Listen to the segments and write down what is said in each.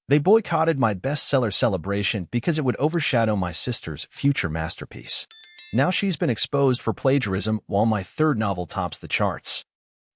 They boycotted my bestseller celebration because it would overshadow my sister's future masterpiece. Now she's been exposed for plagiarism while my third novel tops the charts.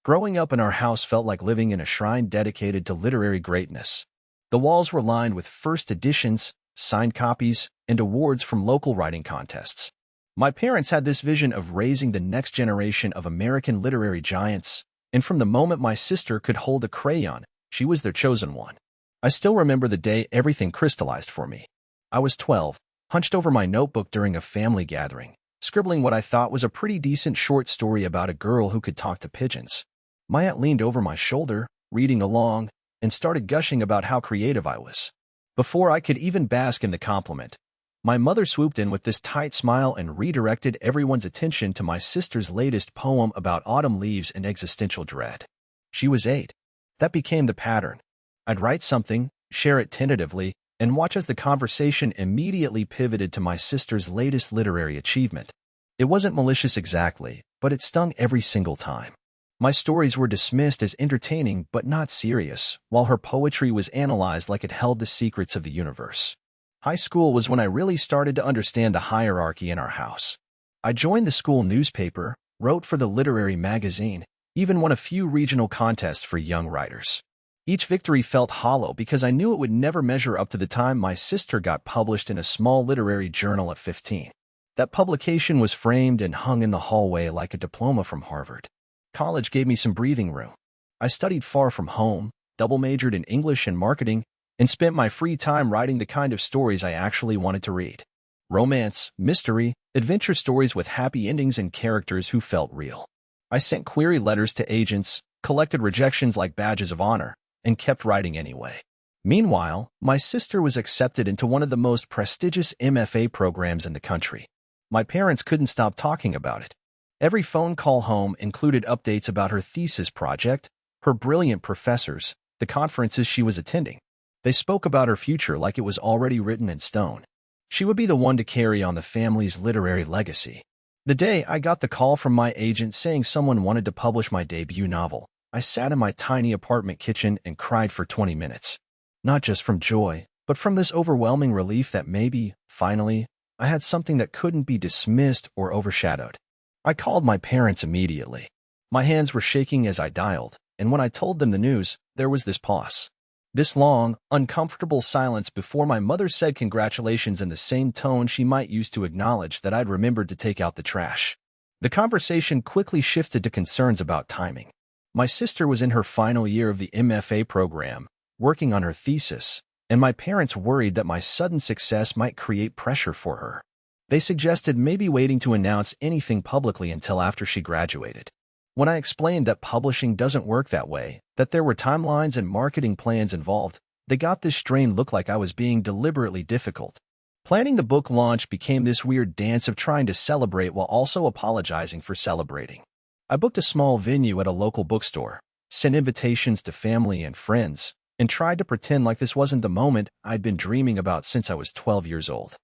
Growing up in our house felt like living in a shrine dedicated to literary greatness. The walls were lined with first editions, signed copies, and awards from local writing contests. My parents had this vision of raising the next generation of American literary giants, and from the moment my sister could hold a crayon, she was their chosen one. I still remember the day everything crystallized for me. I was 12, hunched over my notebook during a family gathering, scribbling what I thought was a pretty decent short story about a girl who could talk to pigeons. My aunt leaned over my shoulder, reading along, and started gushing about how creative I was. Before I could even bask in the compliment, my mother swooped in with this tight smile and redirected everyone's attention to my sister's latest poem about autumn leaves and existential dread. She was 8. That became the pattern. I'd write something, share it tentatively, and watch as the conversation immediately pivoted to my sister's latest literary achievement. It wasn't malicious exactly, but it stung every single time. My stories were dismissed as entertaining but not serious, while her poetry was analyzed like it held the secrets of the universe. High school was when I really started to understand the hierarchy in our house. I joined the school newspaper, wrote for the literary magazine, even won a few regional contests for young writers. Each victory felt hollow because I knew it would never measure up to the time my sister got published in a small literary journal at 15. That publication was framed and hung in the hallway like a diploma from Harvard. College gave me some breathing room. I studied far from home, double majored in English and marketing, and spent my free time writing the kind of stories I actually wanted to read. Romance, mystery, adventure stories with happy endings and characters who felt real. I sent query letters to agents, collected rejections like badges of honor, and kept writing anyway. Meanwhile, my sister was accepted into one of the most prestigious MFA programs in the country. My parents couldn't stop talking about it. Every phone call home included updates about her thesis project, her brilliant professors, the conferences she was attending. They spoke about her future like it was already written in stone. She would be the one to carry on the family's literary legacy. The day I got the call from my agent saying someone wanted to publish my debut novel, I sat in my tiny apartment kitchen and cried for 20 minutes. Not just from joy, but from this overwhelming relief that maybe, finally, I had something that couldn't be dismissed or overshadowed. I called my parents immediately. My hands were shaking as I dialed, and when I told them the news, there was this pause. This long, uncomfortable silence before my mother said congratulations in the same tone she might use to acknowledge that I'd remembered to take out the trash. The conversation quickly shifted to concerns about timing. My sister was in her final year of the MFA program, working on her thesis, and my parents worried that my sudden success might create pressure for her. They suggested maybe waiting to announce anything publicly until after she graduated. When I explained that publishing doesn't work that way, that there were timelines and marketing plans involved, they got this strained look like I was being deliberately difficult. Planning the book launch became this weird dance of trying to celebrate while also apologizing for celebrating. I booked a small venue at a local bookstore, sent invitations to family and friends, and tried to pretend like this wasn't the moment I'd been dreaming about since I was 12 years old.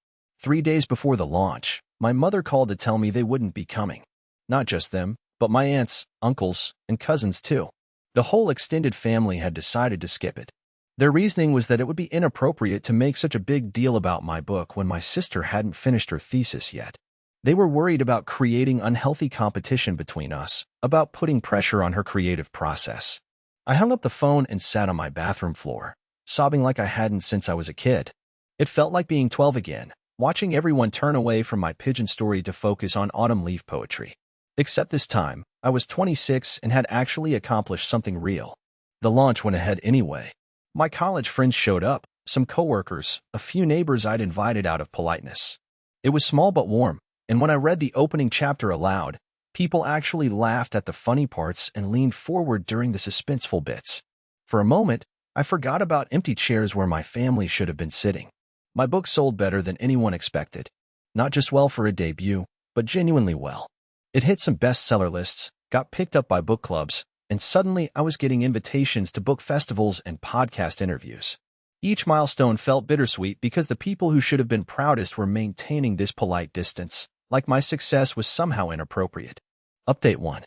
3 days before the launch, my mother called to tell me they wouldn't be coming. Not just them, but my aunts, uncles, and cousins too. The whole extended family had decided to skip it. Their reasoning was that it would be inappropriate to make such a big deal about my book when my sister hadn't finished her thesis yet. They were worried about creating unhealthy competition between us, about putting pressure on her creative process. I hung up the phone and sat on my bathroom floor, sobbing like I hadn't since I was a kid. It felt like being 12 again, watching everyone turn away from my pigeon story to focus on autumn leaf poetry. Except this time, I was 26 and had actually accomplished something real. The launch went ahead anyway. My college friends showed up, some coworkers, a few neighbors I'd invited out of politeness. It was small but warm, and when I read the opening chapter aloud, people actually laughed at the funny parts and leaned forward during the suspenseful bits. For a moment, I forgot about empty chairs where my family should have been sitting. My book sold better than anyone expected. Not just well for a debut, but genuinely well. It hit some bestseller lists, got picked up by book clubs, and suddenly I was getting invitations to book festivals and podcast interviews. Each milestone felt bittersweet because the people who should have been proudest were maintaining this polite distance, like my success was somehow inappropriate. Update 1.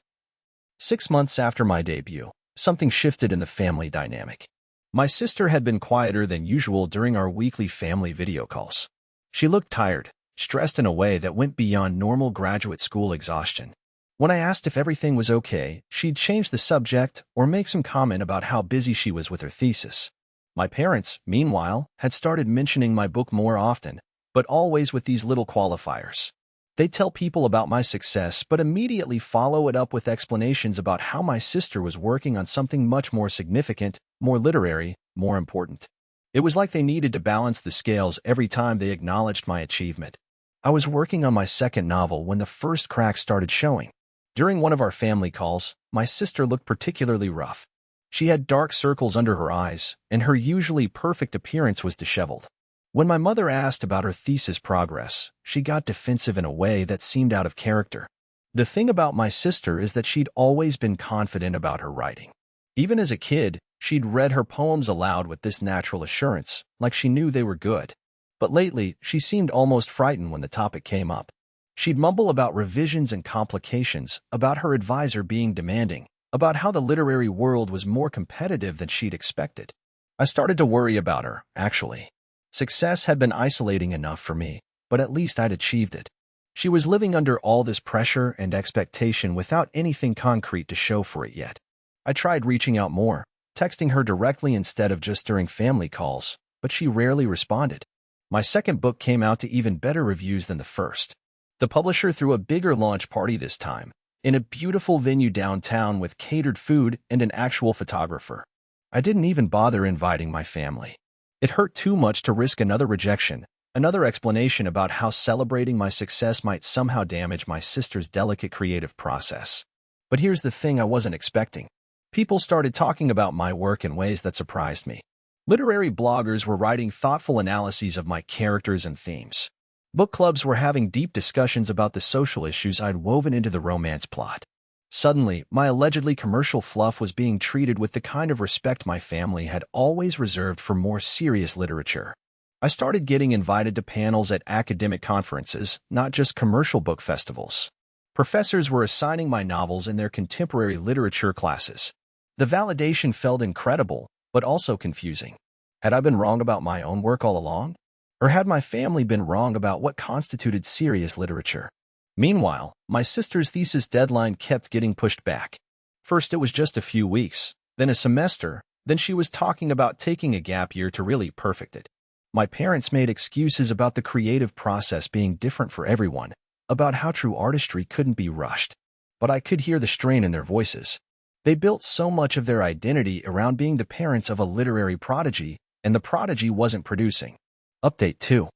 6 months after my debut, something shifted in the family dynamic. My sister had been quieter than usual during our weekly family video calls. She looked tired, stressed in a way that went beyond normal graduate school exhaustion. When I asked if everything was okay, she'd change the subject or make some comment about how busy she was with her thesis. My parents, meanwhile, had started mentioning my book more often, but always with these little qualifiers. They tell people about my success, but immediately follow it up with explanations about how my sister was working on something much more significant, more literary, more important. It was like they needed to balance the scales every time they acknowledged my achievement. I was working on my second novel when the first cracks started showing. During one of our family calls, my sister looked particularly rough. She had dark circles under her eyes, and her usually perfect appearance was disheveled. When my mother asked about her thesis progress, she got defensive in a way that seemed out of character. The thing about my sister is that she'd always been confident about her writing. Even as a kid, she'd read her poems aloud with this natural assurance, like she knew they were good. But lately, she seemed almost frightened when the topic came up. She'd mumble about revisions and complications, about her advisor being demanding, about how the literary world was more competitive than she'd expected. I started to worry about her, actually. Success had been isolating enough for me, but at least I'd achieved it. She was living under all this pressure and expectation without anything concrete to show for it yet. I tried reaching out more, texting her directly instead of just during family calls, but she rarely responded. My second book came out to even better reviews than the first. The publisher threw a bigger launch party this time, in a beautiful venue downtown with catered food and an actual photographer. I didn't even bother inviting my family. It hurt too much to risk another rejection, another explanation about how celebrating my success might somehow damage my sister's delicate creative process. But here's the thing I wasn't expecting. People started talking about my work in ways that surprised me. Literary bloggers were writing thoughtful analyses of my characters and themes. Book clubs were having deep discussions about the social issues I'd woven into the romance plot. Suddenly, my allegedly commercial fluff was being treated with the kind of respect my family had always reserved for more serious literature. I started getting invited to panels at academic conferences, not just commercial book festivals. Professors were assigning my novels in their contemporary literature classes. The validation felt incredible, but also confusing. Had I been wrong about my own work all along? Or had my family been wrong about what constituted serious literature? Meanwhile, my sister's thesis deadline kept getting pushed back. First it was just a few weeks, then a semester, then she was talking about taking a gap year to really perfect it. My parents made excuses about the creative process being different for everyone, about how true artistry couldn't be rushed. But I could hear the strain in their voices. They built so much of their identity around being the parents of a literary prodigy, and the prodigy wasn't producing. Update 2.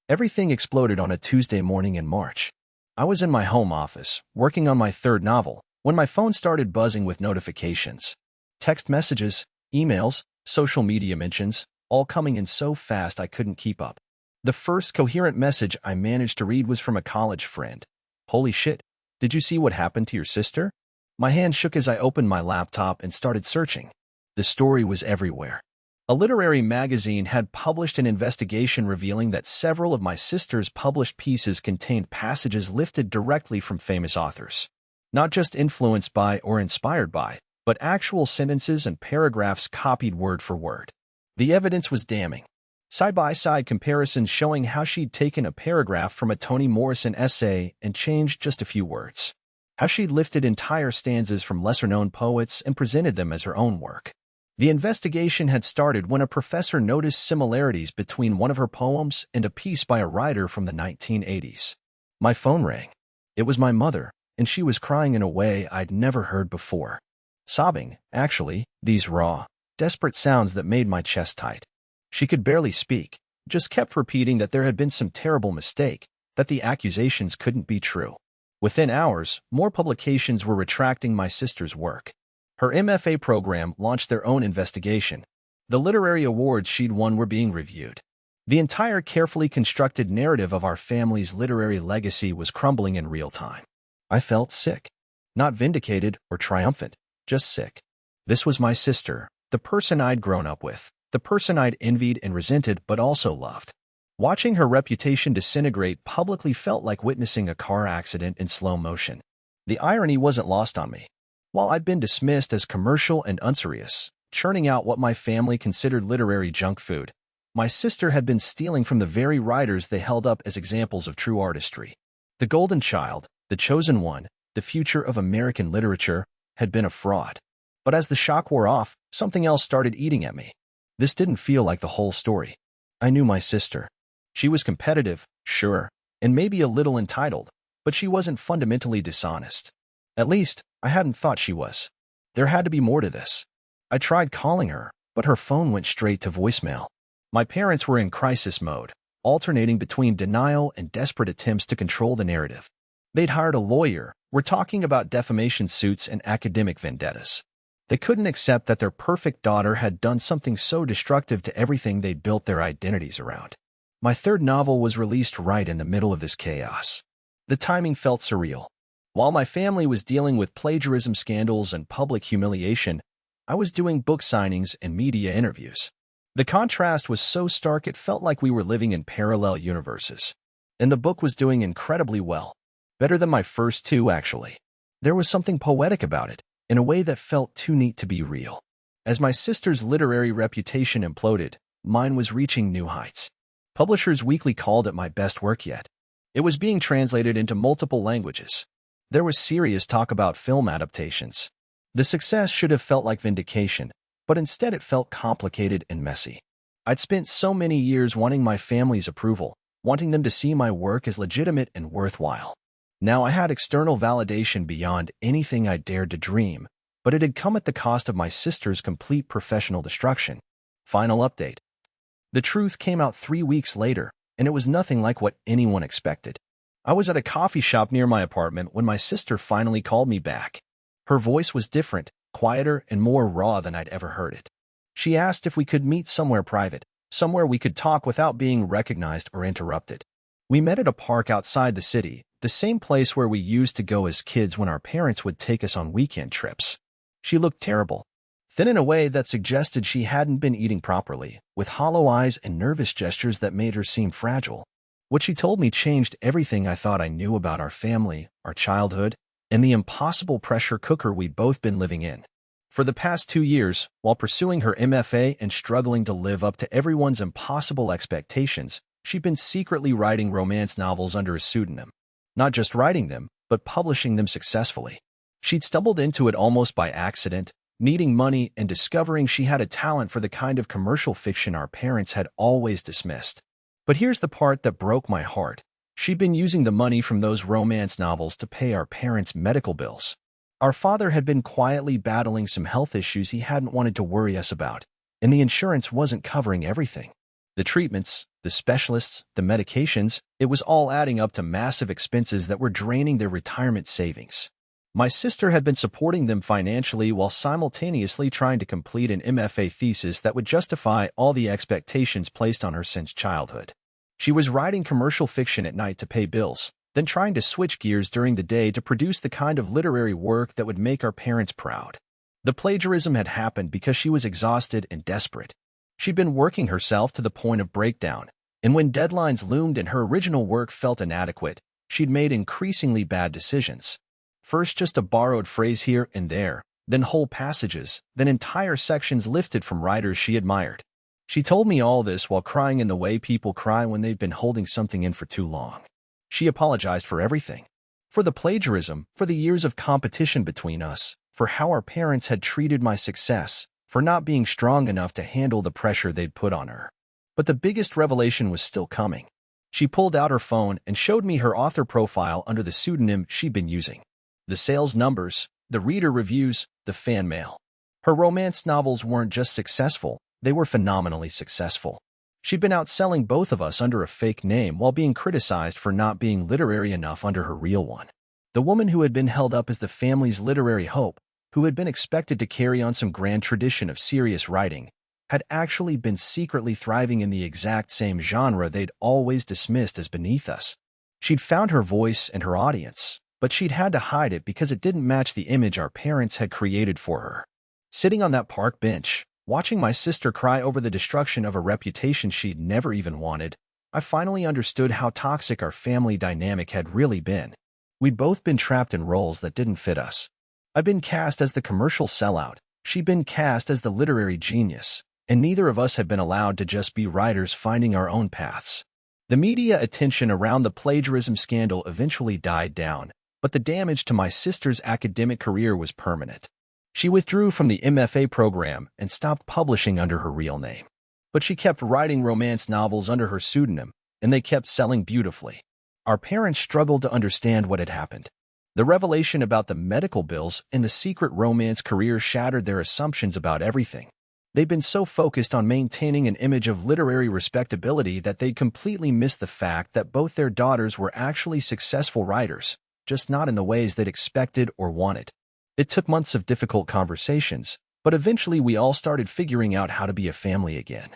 Everything exploded on a Tuesday morning in March. I was in my home office, working on my third novel, when my phone started buzzing with notifications. Text messages, emails, social media mentions, all coming in so fast I couldn't keep up. The first coherent message I managed to read was from a college friend. "Holy shit, did you see what happened to your sister?" My hand shook as I opened my laptop and started searching. The story was everywhere. A literary magazine had published an investigation revealing that several of my sister's published pieces contained passages lifted directly from famous authors. Not just influenced by or inspired by, but actual sentences and paragraphs copied word for word. The evidence was damning. Side-by-side comparisons showing how she'd taken a paragraph from a Toni Morrison essay and changed just a few words. How she'd lifted entire stanzas from lesser-known poets and presented them as her own work. The investigation had started when a professor noticed similarities between one of her poems and a piece by a writer from the 1980s. My phone rang. It was my mother, and she was crying in a way I'd never heard before. Sobbing, actually, these raw, desperate sounds that made my chest tight. She could barely speak, just kept repeating that there had been some terrible mistake, that the accusations couldn't be true. Within hours, more publications were retracting my sister's work. Her MFA program launched their own investigation. The literary awards she'd won were being reviewed. The entire carefully constructed narrative of our family's literary legacy was crumbling in real time. I felt sick. Not vindicated or triumphant, just sick. This was my sister, the person I'd grown up with, the person I'd envied and resented but also loved. Watching her reputation disintegrate publicly felt like witnessing a car accident in slow motion. The irony wasn't lost on me. While I'd been dismissed as commercial and unserious, churning out what my family considered literary junk food. My sister had been stealing from the very writers they held up as examples of true artistry. The golden child, the chosen one, the future of American literature, had been a fraud. But as the shock wore off, something else started eating at me. This didn't feel like the whole story. I knew my sister. She was competitive, sure, and maybe a little entitled, but she wasn't fundamentally dishonest. At least, I hadn't thought she was. There had to be more to this. I tried calling her, but her phone went straight to voicemail. My parents were in crisis mode, alternating between denial and desperate attempts to control the narrative. They'd hired a lawyer, were talking about defamation suits and academic vendettas. They couldn't accept that their perfect daughter had done something so destructive to everything they'd built their identities around. My third novel was released right in the middle of this chaos. The timing felt surreal. While my family was dealing with plagiarism scandals and public humiliation, I was doing book signings and media interviews. The contrast was so stark it felt like we were living in parallel universes. And the book was doing incredibly well. Better than my first two, actually. There was something poetic about it, in a way that felt too neat to be real. As my sister's literary reputation imploded, mine was reaching new heights. Publishers Weekly called it my best work yet. It was being translated into multiple languages. There was serious talk about film adaptations. The success should have felt like vindication, but instead it felt complicated and messy. I'd spent so many years wanting my family's approval, wanting them to see my work as legitimate and worthwhile. Now I had external validation beyond anything I dared to dream, but it had come at the cost of my sister's complete professional destruction. Final update. The truth came out 3 weeks later, and it was nothing like what anyone expected. I was at a coffee shop near my apartment when my sister finally called me back. Her voice was different, quieter, and more raw than I'd ever heard it. She asked if we could meet somewhere private, somewhere we could talk without being recognized or interrupted. We met at a park outside the city, the same place where we used to go as kids when our parents would take us on weekend trips. She looked terrible, thin in a way that suggested she hadn't been eating properly, with hollow eyes and nervous gestures that made her seem fragile. What she told me changed everything I thought I knew about our family, our childhood, and the impossible pressure cooker we'd both been living in. For the past 2 years, while pursuing her MFA and struggling to live up to everyone's impossible expectations, she'd been secretly writing romance novels under a pseudonym. Not just writing them, but publishing them successfully. She'd stumbled into it almost by accident, needing money and discovering she had a talent for the kind of commercial fiction our parents had always dismissed. But here's the part that broke my heart. She'd been using the money from those romance novels to pay our parents' medical bills. Our father had been quietly battling some health issues he hadn't wanted to worry us about, and the insurance wasn't covering everything. The treatments, the specialists, the medications, it was all adding up to massive expenses that were draining their retirement savings. My sister had been supporting them financially while simultaneously trying to complete an MFA thesis that would justify all the expectations placed on her since childhood. She was writing commercial fiction at night to pay bills, then trying to switch gears during the day to produce the kind of literary work that would make our parents proud. The plagiarism had happened because she was exhausted and desperate. She'd been working herself to the point of breakdown, and when deadlines loomed and her original work felt inadequate, she'd made increasingly bad decisions. First just a borrowed phrase here and there, then whole passages, then entire sections lifted from writers she admired. She told me all this while crying in the way people cry when they've been holding something in for too long. She apologized for everything. For the plagiarism, for the years of competition between us, for how our parents had treated my success, for not being strong enough to handle the pressure they'd put on her. But the biggest revelation was still coming. She pulled out her phone and showed me her author profile under the pseudonym she'd been using. The sales numbers, the reader reviews, the fan mail. Her romance novels weren't just successful, they were phenomenally successful. She'd been outselling both of us under a fake name while being criticized for not being literary enough under her real one. The woman who had been held up as the family's literary hope, who had been expected to carry on some grand tradition of serious writing, had actually been secretly thriving in the exact same genre they'd always dismissed as beneath us. She'd found her voice and her audience, but she'd had to hide it because it didn't match the image our parents had created for her. Sitting on that park bench, watching my sister cry over the destruction of a reputation she'd never even wanted, I finally understood how toxic our family dynamic had really been. We'd both been trapped in roles that didn't fit us. I'd been cast as the commercial sellout, She'd been cast as the literary genius, and neither of us had been allowed to just be writers finding our own paths. The media attention around the plagiarism scandal eventually died down, but the damage to my sister's academic career was permanent. She withdrew from the MFA program and stopped publishing under her real name. But she kept writing romance novels under her pseudonym, and they kept selling beautifully. Our parents struggled to understand what had happened. The revelation about the medical bills and the secret romance career shattered their assumptions about everything. They'd been so focused on maintaining an image of literary respectability that they'd completely missed the fact that both their daughters were actually successful writers, just not in the ways they'd expected or wanted. It took months of difficult conversations, but eventually we all started figuring out how to be a family again.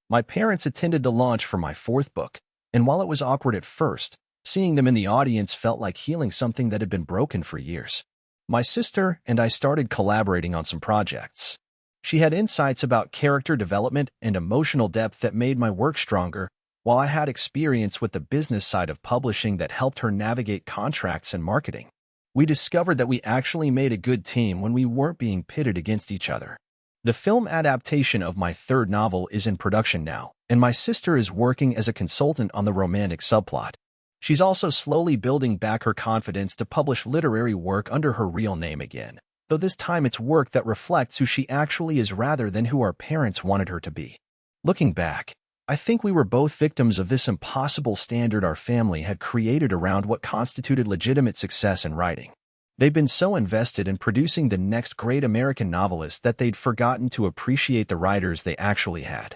My parents attended the launch for my fourth book, and while it was awkward at first, seeing them in the audience felt like healing something that had been broken for years. My sister and I started collaborating on some projects. She had insights about character development and emotional depth that made my work stronger, while I had experience with the business side of publishing that helped her navigate contracts and marketing. We discovered that we actually made a good team when we weren't being pitted against each other. The film adaptation of my third novel is in production now, and my sister is working as a consultant on the romantic subplot. She's also slowly building back her confidence to publish literary work under her real name again, though this time it's work that reflects who she actually is rather than who our parents wanted her to be. Looking back, I think we were both victims of this impossible standard our family had created around what constituted legitimate success in writing. They'd been so invested in producing the next great American novelist that they'd forgotten to appreciate the writers they actually had.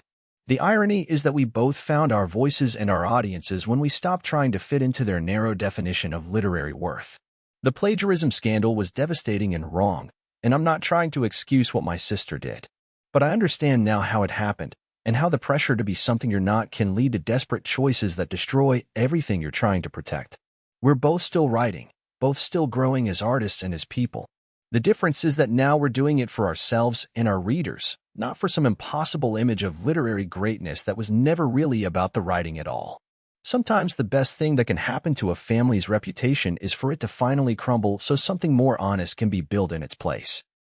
The irony is that we both found our voices and our audiences when we stopped trying to fit into their narrow definition of literary worth. The plagiarism scandal was devastating and wrong, and I'm not trying to excuse what my sister did. But I understand now how it happened, and how the pressure to be something you're not can lead to desperate choices that destroy everything you're trying to protect. We're both still writing, both still growing as artists and as people. The difference is that now we're doing it for ourselves and our readers, not for some impossible image of literary greatness that was never really about the writing at all. Sometimes the best thing that can happen to a family's reputation is for it to finally crumble so something more honest can be built in its place.